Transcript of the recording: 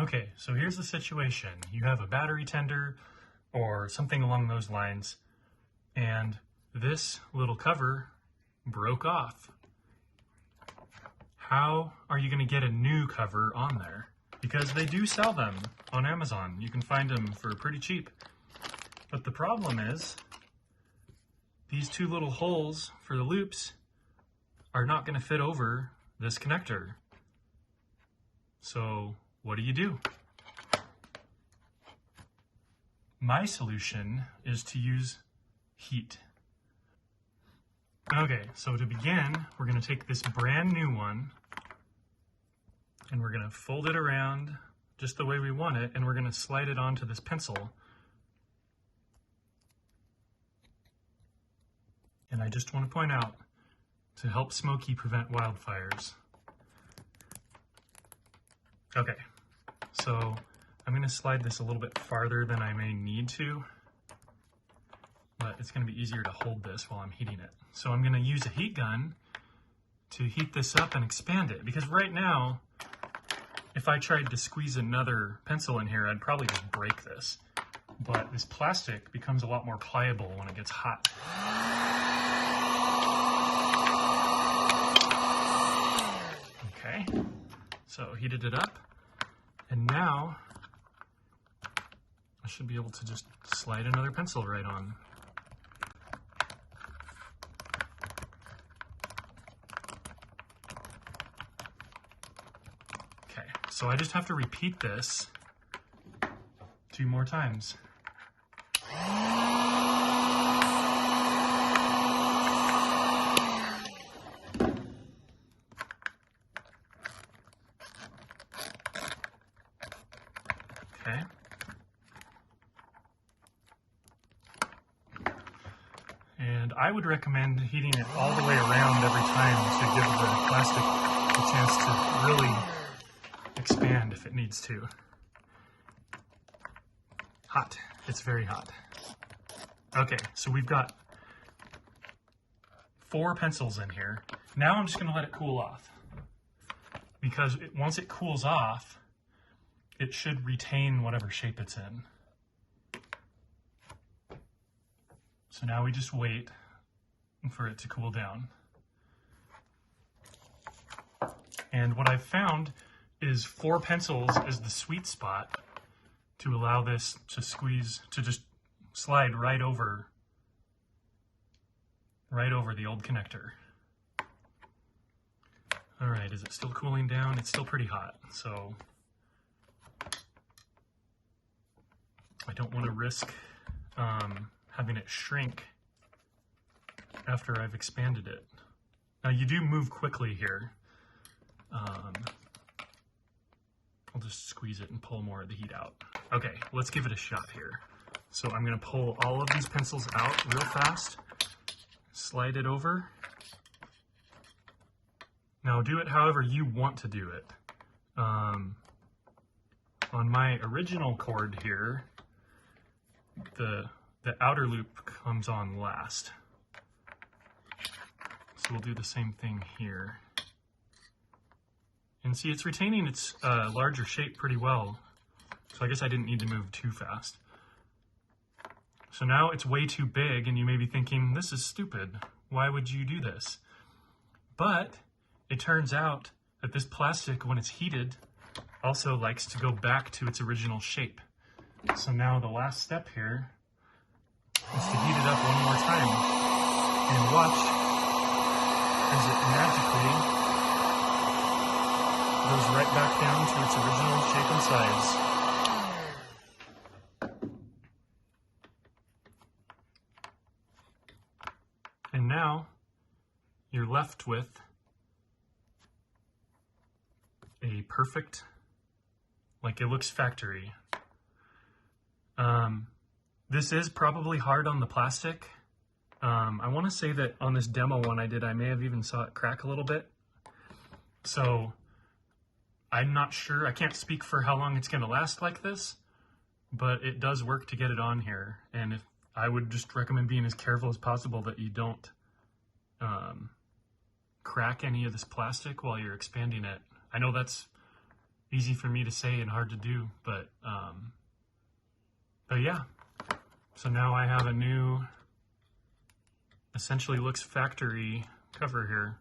Okay, so here's the situation. You have a battery tender or something along those lines, and this little cover broke off. How are you going to get a new cover on there? Because they do sell them on Amazon. You can find them for pretty cheap. But the problem is, these two little holes for the loops are not going to fit over this connector. So what do? My solution is to use heat. Okay, so to begin, we're going to take this brand new one and we're going to fold it around just the way we want it, and we're going to slide it onto this pencil. And I just want to point out, to help Smokey prevent wildfires. Okay, so I'm going to slide this a little bit farther than I may need to, but it's going to be easier to hold this while I'm heating it. So I'm going to use a heat gun to heat this up and expand it, because right now, if I tried to squeeze another pencil in here, I'd probably just break this. But this plastic becomes a lot more pliable when it gets hot. Okay, so heated it up, and now I should be able to just slide another pencil right on. Okay, so I just have to repeat this 2 more times. Okay. And I would recommend heating it all the way around every time to give the plastic a chance to really expand if it needs to. Hot. It's very hot. Okay, so we've got 4 pencils in here. Now I'm just going to let it cool off, because once it cools off, it should retain whatever shape it's in. So now we just wait for it to cool down. And what I've found is 4 pencils is the sweet spot to allow this to squeeze, to just slide right over the old connector. All right, is it still cooling down? It's still pretty hot, so I don't want to risk having it shrink after I've expanded it. Now you do move quickly here. I'll just squeeze it and pull more of the heat out. Okay, let's give it a shot here. So I'm going to pull all of these pencils out real fast, slide it over. Now do it however you want to do it. On my original cord here, the outer loop comes on last. So we'll do the same thing here. And see, it's retaining its larger shape pretty well. So I guess I didn't need to move too fast. So now it's way too big, and you may be thinking, this is stupid. Why would you do this? But it turns out that this plastic, when it's heated, also likes to go back to its original shape. So now the last step here is to heat it up one more time. And watch as it magically goes right back down to its original shape and size. And now you're left with a perfect, like it looks factory. This is probably hard on the plastic. I want to say that on this demo one I did, I may have even saw it crack a little bit. So I'm not sure, I can't speak for how long it's going to last like this, but it does work to get it on here. And I would just recommend being as careful as possible that you don't crack any of this plastic while you're expanding it. I know that's easy for me to say and hard to do, but yeah. So now I have a new, essentially looks factory cover here.